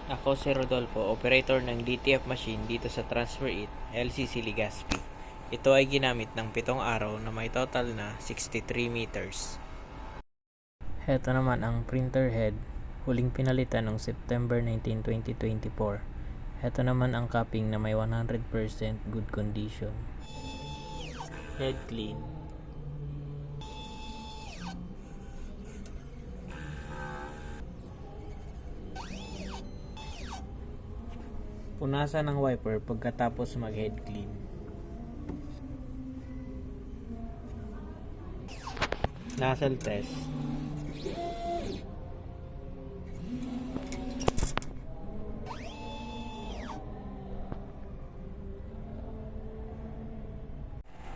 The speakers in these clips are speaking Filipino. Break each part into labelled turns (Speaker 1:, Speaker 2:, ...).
Speaker 1: Ako si Rodolfo, operator ng DTF machine dito sa Transfer It, LCC Legazpi. Ito ay ginamit ng 7 araw na may total na 63 meters. Heto naman ang printer head, huling pinalitan noong September 19, 2024. Heto naman ang capping na may 100% good condition. Head clean. Punasan ng wiper pagkatapos mag-head clean. Nozzle test.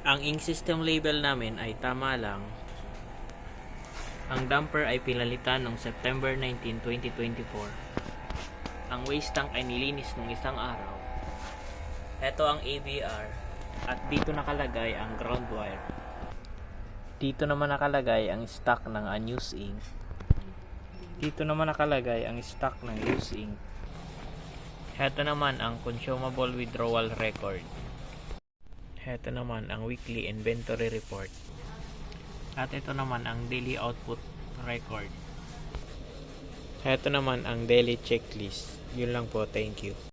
Speaker 1: Ang ink system label namin ay tama lang. Ang damper ay pinalitan noong September 19, 2024. Ang waste tank ay nilinis nung isang araw. Ito ang ABR at dito nakalagay ang ground wire. Dito naman nakalagay ang stock ng unused ink. Dito naman nakalagay ang stock ng used ink. Ito naman ang consumable withdrawal record. Ito naman ang weekly inventory report. At ito naman ang daily output record. Ito naman ang daily checklist. Yun lang po, thank you.